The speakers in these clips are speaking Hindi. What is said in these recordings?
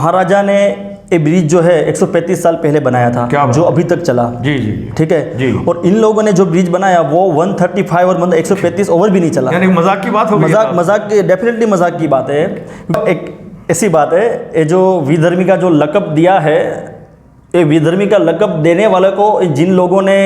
महाराजा ने ये ब्रिज जो है 135 साल पहले बनाया था, जो अभी तक चला। जी जी ठीक है जी। और इन लोगों ने जो ब्रिज बनाया वो 135 और मतलब 135 ओवर भी नहीं चला। यानी मजाक की बात हो गई। मजाक डेफिनेटली मजाक की बात है। एक ऐसी बात है, ये जो विधर्मी का जो लक़ब दिया है, ये विधर्मी का लक़ब देने वाले को जिन लोगों ने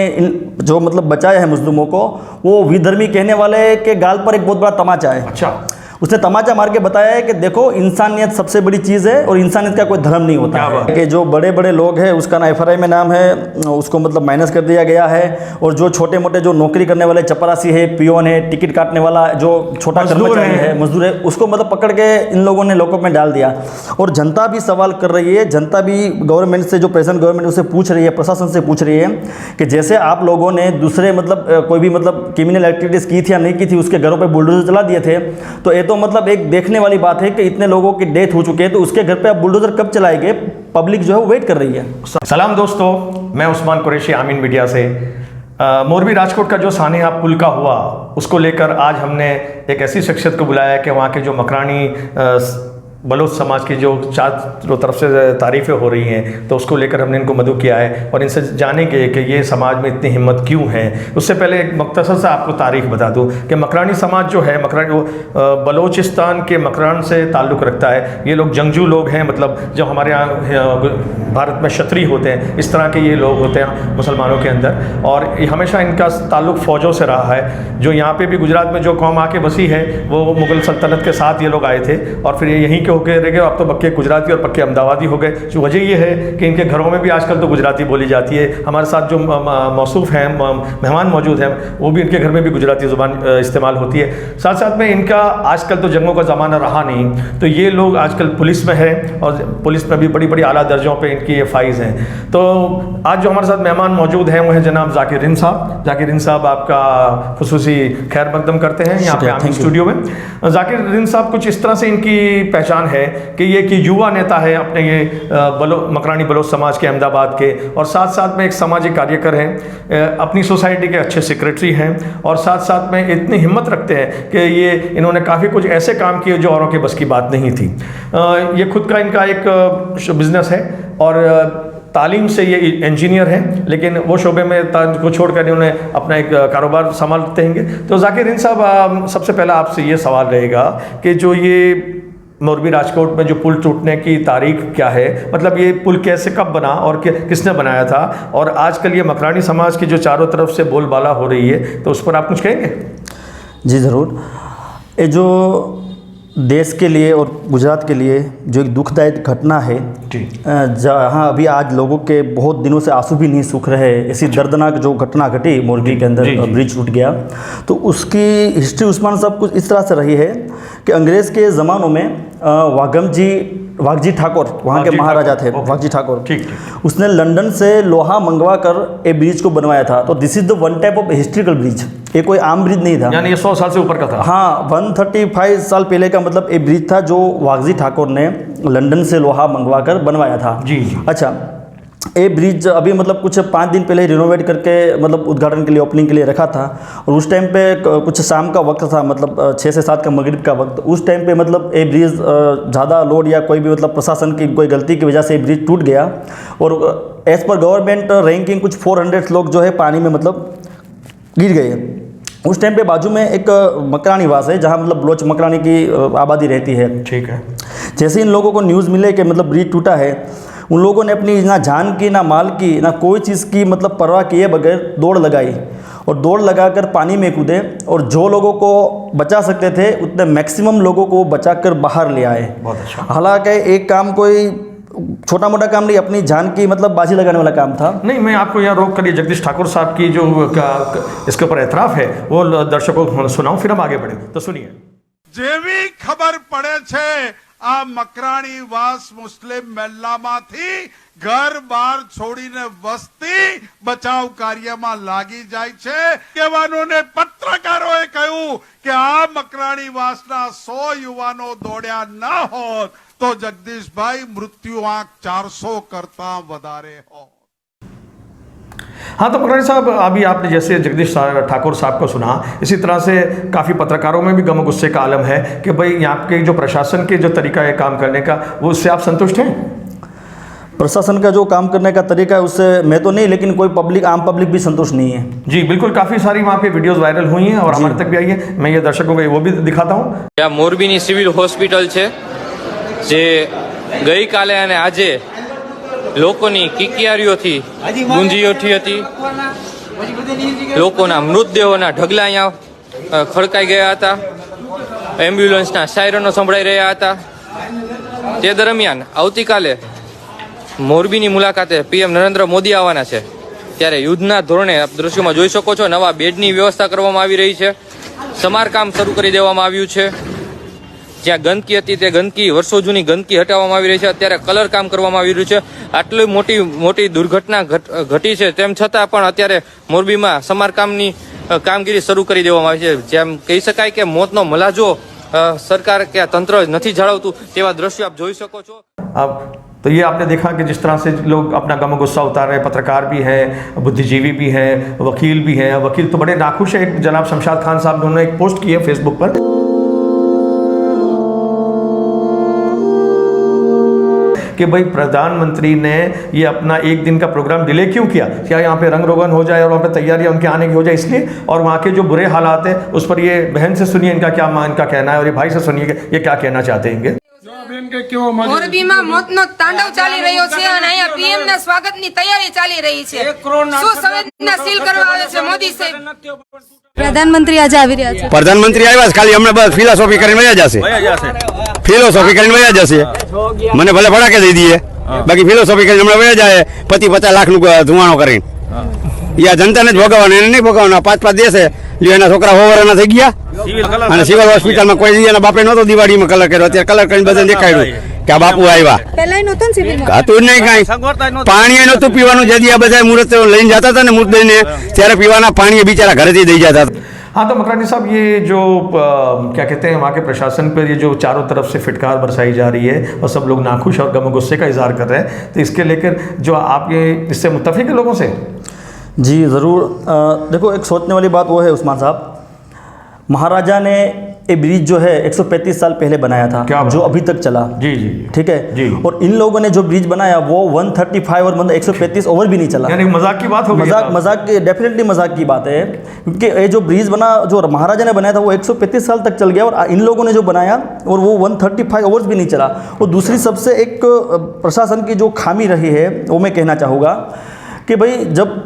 जो मतलब बचाया है मुस्लिमों को, वो विधर्मी कहने वाले के गाल पर एक बहुत बड़ा तमाचा है। अच्छा। उसने तमाचा मार के बताया है कि देखो इंसानियत सबसे बड़ी चीज़ है और इंसानियत का कोई धर्म नहीं होता है। कि जो बड़े बड़े लोग हैं उसका ना FRI में नाम है, उसको मतलब माइनस कर दिया गया है, और जो छोटे मोटे जो नौकरी करने वाले चपरासी है, पियोन है, टिकट काटने वाला जो छोटा कर्मचारी है, मजदूर है, उसको मतलब पकड़ के इन लोगों ने लॉकअप में डाल दिया। और जनता भी सवाल कर रही है, जनता भी गवर्नमेंट से, जो प्रेजेंट गवर्नमेंट उससे पूछ रही है, प्रशासन से पूछ रही है कि जैसे आप लोगों ने दूसरे मतलब कोई भी मतलब क्रिमिनल एक्टिविटीज़ की थी या नहीं की थी, उसके घरों पर बुलडोजर चला दिए थे, तो ये तो मतलब एक देखने वाली बात है कि इतने लोगों की डेथ हो चुकी है, तो उसके घर पे आप बुलडोजर कब चलाएंगे? पब्लिक जो है वो वेट कर रही है। सलाम दोस्तों, मैं उस्मान कुरैशी आमीन मीडिया से। मोरबी राजकोट का जो सानेहा पुल का हुआ, उसको लेकर आज हमने एक ऐसी शख्सियत को बुलाया कि वहाँ के जो मकरानी बलोच समाज की जो चारों तरफ से तारीफ़ें हो रही हैं, तो उसको लेकर हमने इनको मदऊ किया है और इनसे जानेंगे कि ये समाज में इतनी हिम्मत क्यों है। उससे पहले एक मुख्तसर से आपको तारीख़ बता दूं कि मकरानी समाज जो है, मकरानी वो बलोचिस्तान के मकरान से ताल्लुक़ रखता है। ये लोग जंगजू लोग हैं, मतलब जो हमारे यहाँ भारत में क्षत्रिय होते हैं, इस तरह के ये लोग होते हैं मुसलमानों के अंदर, और हमेशा इनका ताल्लुक़ फ़ौजों से रहा है। जो यहाँ पर भी गुजरात में जो कौम आके बसी है, वो मुग़ल सल्तनत के साथ ये लोग आए थे और फिर यहीं हो गए रह गए। अब तो पक्के गुजराती और पक्के अहमदाबादी हो गए। जो वजह ये है कि इनके घरों में भी आजकल तो गुजराती बोली जाती है। हमारे साथ जो मौसूफ हैं मेहमान मौजूद हैं, वो भी इनके घर में भी गुजराती ज़ुबान इस्तेमाल होती है। साथ साथ में इनका आजकल तो जंगों का ज़माना रहा नहीं, तो ये लोग आजकल पुलिस में है और पुलिस में भी बड़ी बड़ी आला दर्जों पर इनकी FIs हैं। तो आज जो हमारे साथ मेहमान मौजूद हैं वो हैं जनाब ज़ाकिर हिंद साहब। ज़ाकिर हिंद साहब आपका खुसूसी खैर मकदम करते हैं यहाँ पे आमीन स्टूडियो में। ज़ाकिर हिंद साहब, कुछ इस तरह से इनकी पहचान है कि ये कि युवा नेता है अपने ये मकरानी बलोच समाज के अहमदाबाद के, और साथ साथ में एक सामाजिक कार्यकर हैं, अपनी सोसाइटी के अच्छे सेक्रेटरी हैं, और साथ साथ में इतनी हिम्मत रखते हैं कि ये इन्होंने काफ़ी कुछ ऐसे काम किए जो औरों के बस की बात नहीं थी। ये खुद का इनका एक बिज़नेस है और तालीम से ये इंजीनियर हैं, लेकिन वो शोबे में को छोड़कर इन्होंने अपना एक कारोबार संभालते हैं। तो ज़ाकिर हिंद साहब, सबसे पहला आपसे ये सवाल रहेगा कि जो ये मोरबी राजकोट में जो पुल टूटने की तारीख क्या है, मतलब ये पुल कैसे कब बना और किसने बनाया था, और आजकल ये मकरानी समाज की जो चारों तरफ से बोलबाला हो रही है, तो उस पर आप कुछ कहेंगे? जी ज़रूर। ये जो देश के लिए और गुजरात के लिए जो एक दुखदायक घटना है, जहाँ अभी आज लोगों के बहुत दिनों से आंसू भी नहीं सूख रहे, ऐसी दर्दनाक जो घटना घटी मोरबी के अंदर, ब्रिज टूट गया, तो उसकी हिस्ट्री उस्मान साहब कुछ इस तरह से रही है कि अंग्रेज़ के ज़मानों में वाघजी ठाकुर, वहाँ के महाराजा थे वाघजी ठाकुर, उसने लंदन से लोहा मंगवा कर ए ब्रिज को बनवाया था। तो this is the one type of historical bridge, ये कोई आम ब्रिज नहीं था, यानी ये 100 साल से ऊपर का था। हाँ, 135 साल पहले का मतलब ए ब्रिज था जो वाघजी ठाकुर ने लंदन से लोहा मंगवा कर बनवाया था। जी। अच्छा, ये ब्रिज अभी मतलब कुछ 5 दिन पहले रिनोवेट करके मतलब उद्घाटन के लिए, ओपनिंग के लिए रखा था, और उस टाइम पे कुछ शाम का वक्त था, मतलब 6 से 7 का मगरिब का वक्त। उस टाइम पे मतलब ये ब्रिज ज़्यादा लोड या कोई भी मतलब प्रशासन की कोई गलती की वजह से ये ब्रिज टूट गया, और एज़ पर गवर्नमेंट रैंकिंग कुछ 400 लोग जो है पानी में मतलब गिर गए। उस टाइम पे बाजू में एक मकरानी वास है जहाँ मतलब बलोच मकरानी की आबादी रहती है। ठीक है। जैसे इन लोगों को न्यूज़ मिले कि मतलब ब्रिज टूटा है, उन लोगों ने अपनी ना जान की, ना माल की, ना कोई चीज़ की मतलब परवाह किए बगैर दौड़ लगाई, और दौड़ लगाकर पानी में कूदे, और जो लोगों को बचा सकते थे उतने मैक्सिमम लोगों को बचाकर बाहर ले आए। बहुत अच्छा। हालांकि एक काम कोई छोटा मोटा काम नहीं, अपनी जान की मतलब बाजी लगाने वाला काम था। नहीं, मैं आपको यहाँ रोक कर जगदीश ठाकुर साहब की जो इसके ऊपर एतराफ़ है वो दर्शकों को सुनाऊं, फिर हम आगे बढ़े। तो सुनिए। जेवी खबर पड़े छे आ मकराणी वास मुस्लिम મહેલામાંથી ઘર બાર છોડીને વસ્તી બચાવ કાર્યમાં લાગી જાય છે। કહેવાનોને પત્રકારોએ કહ્યું કે આ મકરાણી વાસના 100 યુવાનો દોડ્યા ના હોત તો જગદીશભાઈ મૃત્યુ આંક 400 કરતા વધારે હોત। हाँ, तो मकरानी साहब, अभी आपने जैसे जगदीश ठाकुर साहब को सुना, इसी तरह से काफ़ी पत्रकारों में भी गम गुस्से का आलम है कि भाई यहाँ के जो प्रशासन के जो तरीका है काम करने का, वो उससे आप संतुष्ट हैं? प्रशासन का जो काम करने का तरीका है उससे मैं तो नहीं, लेकिन कोई पब्लिक, आम पब्लिक भी संतुष्ट नहीं है। जी बिल्कुल, काफ़ी सारी वहाँ पे वीडियोस वायरल हुई हैं और हमारे तक भी आई है। मैं ये दर्शकों को वो भी दिखाता हूँ। આ મોરબીની સિવિલ હોસ્પિટલ છે, જે ગઈકાલે અને આજે લોકોની કિકિયારીઓથી ગુંજી ઉઠી હતી। લોકોના મૃતદેહોના ઢગલા અહીંયા ખડકાઈ ગયા હતા। એમ્બ્યુલન્સના સાયરનો સંભળાઈ રહ્યા હતા। તે દરમિયાન આવતીકાલે મોરબીની મુલાકાતે પીએમ નરેન્દ્ર મોદી આવવાના છે, ત્યારે યુદ્ધના ધોરણે આપ દ્રશ્યોમાં જોઈ શકો છો નવા બેડની વ્યવસ્થા કરવામાં આવી રહી છે। સમારકામ શરૂ કરી દેવામાં આવ્યું છે। જ્યાં ગંદકી હતી તે ગંદકી, વર્ષો જૂની ગંદકી હટાવવામાં આવી રહી છે। અત્યારે કલર કામ કરવામાં આવી રહ્યું છે। આટલી મોટી દુર્ઘટના ઘટી છે તેમ છતાં પણ અત્યારે મોરબીમાં સમારકામની કામગીરી શરૂ કરી દેવામાં આવી છે। જેમ કહી શકાય કે મોતનો મલાજો સરકાર કે તંત્ર નથી જાળવતું તેવા દ્રશ્યો આપ જોઈ શકો છો। अब तो ये आपने देखा कि जिस तरह से लोग अपना गम गुस्सा उतार रहे हैं, पत्रकार भी हैं, बुद्धिजीवी भी हैं, वकील भी हैं। वकील तो बड़े नाखुश है। एक जनाब शमशाद खान साहब ने उन्होंने एक पोस्ट की है फेसबुक पर कि भाई प्रधानमंत्री ने ये अपना एक दिन का प्रोग्राम डिले क्यों किया? क्या यहाँ पे रंग रोगन हो जाए और वहाँ पे तैयारियाँ उनके आने की हो जाए इसलिए? और वहाँ के जो बुरे हालात है उस पर ये बहन से सुनिए इनका कहना है, और ये भाई से सुनिए ये क्या कहना चाहते हैं। મોરબીમાં મોતનો તાંડવ ચાલી રહ્યો છે અને અહીંયા પીએમ ના સ્વાગતની તૈયારી ચાલી રહી છે। શું સંવેદનાશીલ કરવા આવે છે મોદી સાહેબ? પ્રધાનમંત્રી આજે આવી રહ્યા છે। પ્રધાનમંત્રી આવ્યા છે, ખાલી હમણાં બસ ફિલોસોફી કરીને વયા જશે। ફિલોસોફી કરીને વયા જશે। મને ભલે ફડાકે દઈ દઈએ, બાકી ફિલોસોફી કરીને હમણાં વયા જાય। 50-50 લાખનું ધુવાણો કરીને યા જનતાને જ ભોગવવાનું, એને નહીં ભોગવવાનું। 5-5 દેશે લ્યો, એના છોકરા હોવરના થઈ ગયા અને સિવિલ હોસ્પિટલમાં કોઈ એના બાપે નહોતો દિવાળીમાં કલર કર્યો, અત્યારે કલર કરીને બધાને દેખાડ્યું કે આ બાપુ આવ્યા। પહેલા નહોતું ને સિવિલમાં? હતું જ નહીં કાંઈ, પાણી નહોતું પીવાનું। જે આ બધા મુહૂર્ત લઈને જતા હતા ને મૃતદેહને, ત્યારે પીવાના પાણી બિચારા ઘરેથી દઈ જતા હતા। हाँ, तो मकरानी साहब, ये जो क्या कहते हैं वहाँ के प्रशासन पर ये जो चारों तरफ से फिटकार बरसाई जा रही है और सब लोग नाखुश और गम गुस्से का इजहार कर रहे हैं, तो इसके लेकर जो आप ये इससे मुत्तफिक है लोगों से? जी ज़रूर। देखो, एक सोचने वाली बात वो है उस्मान साहब, महाराजा ने ये ब्रिज जो है 135 साल पहले बनाया था, जो अभी तक चला। जी जी, ठीक है जी। और इन लोगों ने जो ब्रिज बनाया वो 135 और मतलब 135 ओवर भी नहीं चला। यानी मजाक की बात हो गई। मजाक की, डेफिनेटली मजाक की बात है, क्योंकि ये जो ब्रिज बना, जो महाराजा ने बनाया था वो 135 साल तक चल गया, और इन लोगों ने जो बनाया और वो 135 ओवर्स भी नहीं चला। और दूसरी सबसे एक प्रशासन की जो खामी रही है वो मैं कहना चाहूँगा कि भाई, जब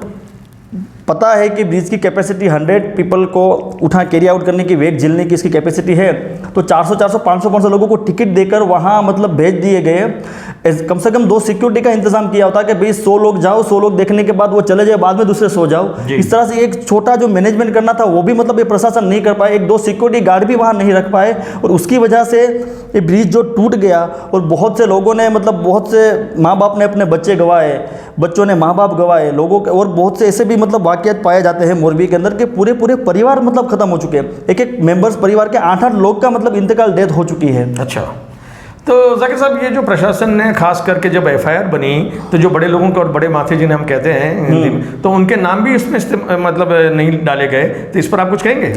पता है कि ब्रिज की कैपेसिटी 100 पीपल को उठा कैरी आउट करने की, वेट झेलने की इसकी कैपेसिटी है, तो 400 500 लोगों को टिकट देकर वहाँ मतलब भेज दिए गए। कम से कम 2 सिक्योरिटी का इंतजाम किया होता कि भाई 100 लोग जाओ, 100 लोग देखने के बाद वो चले जाए, बाद में दूसरे सो जाओ। इस तरह से एक छोटा जो मैनेजमेंट करना था वो भी मतलब ये प्रशासन नहीं कर पाए। 1-2 सिक्योरिटी गार्ड भी वहाँ नहीं रख पाए, और उसकी वजह से ये ब्रिज जो टूट गया और बहुत से लोगों ने मतलब बहुत से माँ बाप ने अपने बच्चे गंवाए, बच्चों ने माँ बाप गंवाए, लोगों के और बहुत से ऐसे भी मतलब वाक़यात पाए जाते हैं मोरबी के अंदर के पूरे परिवार मतलब ख़त्म हो चुके हैं। एक मेंबर्स परिवार के 8-8 लोग का मतलब इंतकाल, डेथ हो चुकी है। अच्छा, तो जाकिर साहब, ये जो प्रशासन ने खास करके जब एफआईआर बनी तो जो बड़े लोगों को और बड़े माथे जिन्हें हम कहते हैं हिंदी में, तो उनके नाम भी इसमें मतलब नहीं डाले गए, तो इस पर आप कुछ कहेंगे?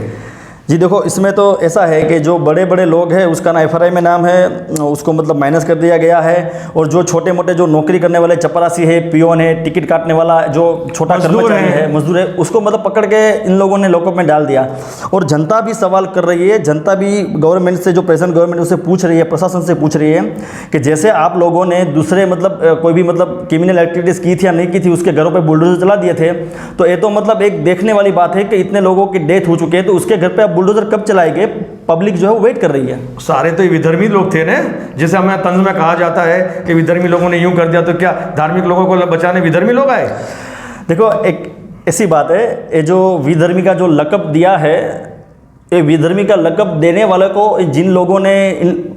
जी देखो, इसमें तो ऐसा है कि जो बड़े बड़े लोग हैं उसका ना एफआईआर में नाम है, उसको मतलब माइनस कर दिया गया है। और जो छोटे मोटे जो नौकरी करने वाले चपरासी है, पियोन है, टिकट काटने वाला जो छोटा कर्मचारी है, मजदूर है, उसको मतलब पकड़ के इन लोगों ने लॉकअप में डाल दिया। और जनता भी सवाल कर रही है, जनता भी गवर्नमेंट से, जो प्रेजेंट गवर्नमेंट उससे पूछ रही है, प्रशासन से पूछ रही है कि जैसे आप लोगों ने दूसरे मतलब कोई भी मतलब क्रिमिनल एक्टिविटीज़ की थी या नहीं की थी, उसके घरों पर बुलडोजर चला दिए थे, तो ये तो मतलब एक देखने वाली बात है कि इतने लोगों की डेथ हो चुकी है, तो उसके घर पर बुलडोजर कब चलाएंगे? पब्लिक जो है वो वेट कर रही है। सारे तो विधर्मी लोग थे ना, जैसे हमें तंज में कहा जाता है कि विधर्मी लोगों ने यूं कर दिया, तो क्या धार्मिक लोगों को बचाने विधर्मी लोग आए? देखो, एक ऐसी बात है, ये जो विधर्मी का जो लक़ब दिया है, ये विधर्मी का लक़ब देने वाले को, जिन लोगों ने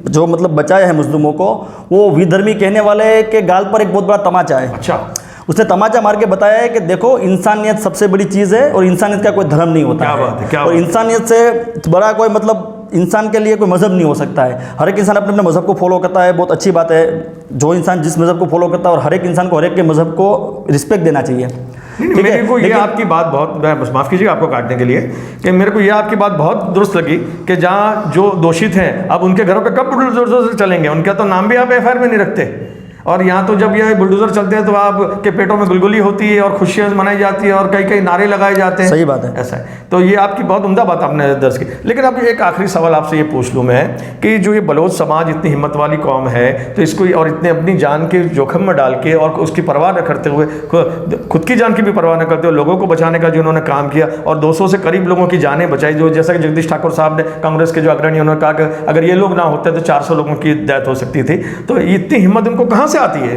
जो मतलब बचाया है मुस्लिमों को, वो विधर्मी कहने वाले के गाल पर एक बहुत बड़ा तमाचा है। अच्छा, उसने तमाचा मार के बताया है कि देखो, इंसानियत सबसे बड़ी चीज़ है और इंसानियत का कोई धर्म नहीं होता। क्या बात है, क्या और इंसानियत से बड़ा कोई मतलब इंसान के लिए कोई मज़हब नहीं हो सकता है। हर एक इंसान अपने अपने मज़हब को फॉलो करता है, बहुत अच्छी बात है। जो इंसान जिस मज़हब को फॉलो करता है, और हर एक इंसान को हर एक के मज़हब को रिस्पेक्ट देना चाहिए। ठीक है, मेरे को ये लेकिन- आपकी बात बहुत, मैं माफ़ कीजिएगा आपको काटने के लिए, कि मेरे को ये आपकी बात बहुत दुरुस्त लगी कि जहाँ जो दोषित हैं अब उनके घरों पे कब बुलडोजर चलेंगे, उनका तो नाम भी आप एफआईआर में नहीं रखते। और यहाँ तो जब ये बुलडोजर चलते हैं तो आपके पेटों में गुलगुली होती है और खुशियाँ मनाई जाती है और कई कई नारे लगाए जाते हैं। सही बात है। ऐसा है, तो ये आपकी बहुत उम्दा बात आपने दर्ज की। लेकिन अब एक आखिरी सवाल आपसे ये पूछ लूँ मैं कि जो ये बलोच समाज इतनी हिम्मत वाली कौम है, तो इसको और इतने अपनी जान के जोखिम में डाल के और उसकी परवाह न करते हुए, खुद की जान की भी परवाह न करते हुए लोगों को बचाने का जो उन्होंने काम किया और 200 से करीब लोगों की जानें बचाई, जो जैसा कि जगदीश ठाकुर साहब ने, कांग्रेस के जो अग्रणी, उन्होंने कहा कि अगर ये लोग ना होते तो 400 लोगों की डेथ हो सकती थी। तो इतनी हिम्मत उनको कहाँ से आती है?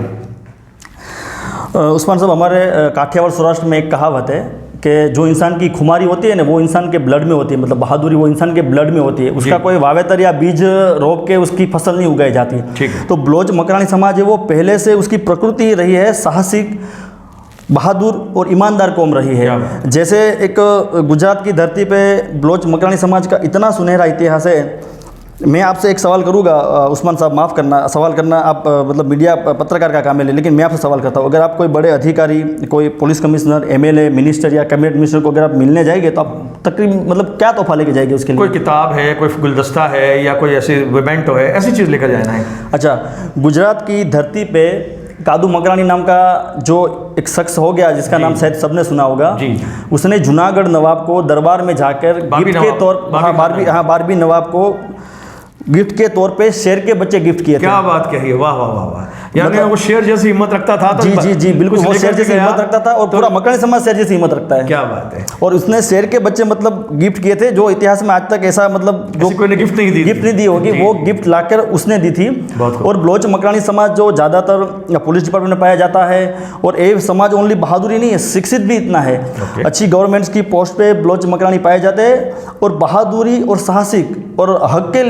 उस्मान साहब, हमारे काठियावाड़ सौराष्ट्र में एक कहावत है कि जो इंसान की खुमारी होती है ना, वो इंसान के ब्लड में होती है, मतलब बहादुरी वो इंसान के ब्लड में होती है। उसका कोई वावेतर या बीज रोप के उसकी फसल नहीं उगाई जाती। ठीक है। तो बलोच मकरानी समाज है, वो पहले से उसकी प्रकृति ही रही है साहसिक, बहादुर और ईमानदार कौम रही क्या है। बात। जैसे एक गुजरात की धरती पे बलोच मकरानी समाज का इतना सुनहरा इतिहास है। मैं आपसे एक सवाल करूंगा, उस्मान साहब माफ़ करना, सवाल करना आप मतलब मीडिया पत्रकार का काम है, लेकिन मैं आपसे सवाल करता हूं, अगर आप कोई बड़े अधिकारी, कोई पुलिस कमिश्नर, एमएलए, मिनिस्टर या कैबिनेट मिनिस्टर को अगर आप मिलने जाएंगे तो आप तकरीबन मतलब क्या तोहफा लेके जाएंगे उसके लिए? कोई किताब है, कोई गुलदस्ता है, या कोई ऐसी वेमेंटो है, ऐसी चीज़ लेकर जाना है? अच्छा, गुजरात की धरती पे कादू मकरानी नाम का जो एक शख्स हो गया, जिसका नाम शायद सबने सुना होगा। जी। उसने जूनागढ़ नवाब को दरबार में जाकर बारबी गिफ्ट के नवाब, तौर बारबी बारबी नवाब को गिफ्ट के तौर पे शेर के बच्चे गिफ्ट किए थे। क्या बात कही है, वाह वाह वाह वाह। यानी मतलब- वो शेर जैसी हिम्मत रखता था तो जी बिल्कुल, कुछ वो लेकर शेर जैसी के गया, हिम्मत रखता था और तो पूरा मकरानी समाज शेर जैसी हिम्मत रखता है। क्या बात है। और उसने शेर के बच्चे मतलब गिफ्ट किए थे, जो इतिहास में आज तक ऐसा मतलब ऐसी कोई ने गिफ्ट नहीं दी थी। गिफ्ट नहीं दी होगी, जी। वो गिफ्ट लाकर उसने दी थी। बहुत खूब। और बलोच मकरानी समाज जो ज़्यादातर पुलिस डिपार्टमेंट में पाया जाता है, और ये समाज ओनली बहादुरी नहीं है, शिक्षित भी इतना है। ओके। अच्छी गवर्नमेंट्स की पोस्ट पे बलोच मकरानी पाए जाते हैं, और बहादुरी और साहसिक और हक के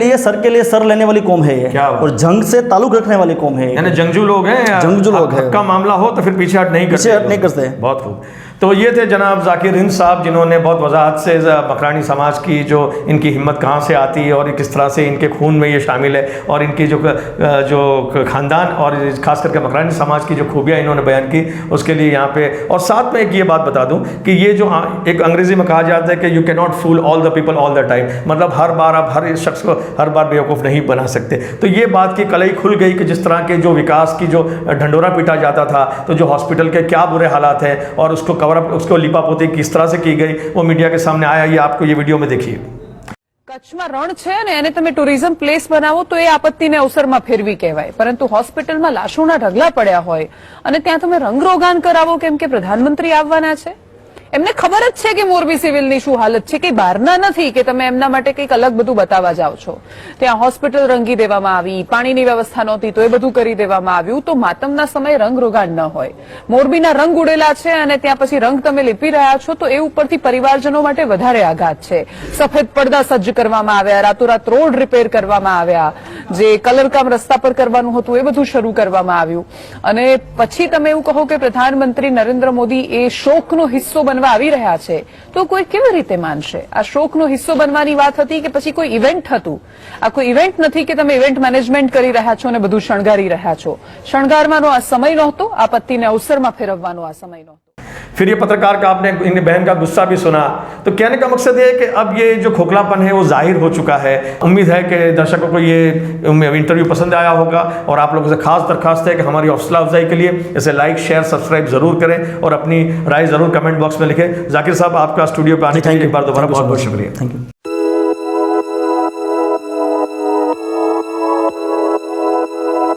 लिए सर लेने वाली कौम है ये। क्या बात। और जंग से ताल्लुक रखने वाली कौम है ये। यानी जंगजू लोग हैं, जंगजू लोग हैं। हक का मामला हो तो फिर पीछे हट नहीं करते। पीछे हट नहीं करते। बहुत खूब। तो ये थे जनाब जाकिर हिंद साहब, जिन्होंने बहुत वजाहत से मकरानी समाज की जो इनकी हिम्मत कहाँ से आती है और किस तरह से इनके खून में ये शामिल है, और इनकी जो ख़ानदान और ख़ास करके मकरानी समाज की जो खूबियाँ इन्होंने बयान की, उसके लिए यहाँ पे। और साथ में एक ये बात बता दूँ कि ये जो एक अंग्रेज़ी में कहा जाता है कि you can not fool all the people all the time, मतलब हर बार आप हर शख्स को हर बार बेवकूफ़ नहीं बना सकते। तो ये बात की कलई खुल गई कि जिस तरह के जो विकास की जो ढंडोरा पीटा जाता था, तो जो हॉस्पिटल के क्या बुरे हालात हैं और उसको कवर अप, उसको लिपापोती किस तरह से की गई, वो मीडिया के सामने आया। ये आपको ये वीडियो में देखिए। કચ્છમાં રણ છે ને એને તમે ટુરિઝમ પ્લેસ બનાવો તો એ આપત્તિને અવસરમાં ફેરવી કહેવાય, પરંતુ હોસ્પિટલમાં લાશોના ઢગલા પડ્યા હોય અને ત્યાં તમે રંગરોગાન કરાવો કેમ કે પ્રધાનમંત્રી આવવાના છે? એમને ખબર જ છે કે મોરબી સિવિલની શું હાલત છે, કે બહારના નથી કે તમે એમના માટે કંઈક અલગ બધું બતાવવા જાઓ છો. ત્યાં હોસ્પિટલ રંગી દેવામાં આવી, પાણીની વ્યવસ્થા નહોતી તો એ બધું કરી દેવામાં આવ્યું. તો માતમના સમયે રંગરોગાન ન હોય. મોરબીના રંગ ઉડેલા છે અને ત્યાં પછી રંગ તમે લીપી રહ્યા છો તો એ ઉપરથી પરિવારજનો માટે વધારે આઘાત છે. સફેદ પડદા સજ્જ કરવામાં આવ્યા, રાતોરાત રોડ રિપેર કરવામાં આવ્યા, જે કલરકામ રસ્તા પર કરવાનું હતું એ બધું શરૂ કરવામાં આવ્યું, અને પછી તમે એવું કહો કે પ્રધાનમંત્રી નરેન્દ્ર મોદી એ શોકનો હિસ્સો બનવા આવી રહ્યા છે, તો કોઈ કેવી રીતે માનશે? આ શોકનો હિસ્સો બનવાની વાત હતી કે પછી કોઈ ઇવેન્ટ હતું? આ કોઈ ઇવેન્ટ નથી કે તમે ઇવેન્ટ મેનેજમેન્ટ કરી રહ્યા છો અને બધું શણગારી રહ્યા છો. શણગારવાનો આ સમય નહોતો, આપત્તિને અવસરમાં ફેરવવાનો આ સમય નહોતો. फिर ये पत्रकार का आपने इन बहन का गुस्सा भी सुना। तो कहने का मकसद ये है कि अब ये जो खोखलापन है वो जाहिर हो चुका है। उम्मीद है कि दर्शकों को ये इंटरव्यू पसंद आया होगा, और आप लोगों से खास दरखास्त है कि हमारी हौसला अफजाई के लिए इसे लाइक, शेयर, सब्सक्राइब जरूर करें और अपनी राय ज़रूर कमेंट बॉक्स में लिखें। जाकिर साहब, आपका स्टूडियो पर आने के लिए एक बार दोबारा बहुत बहुत शुक्रिया। Thank you.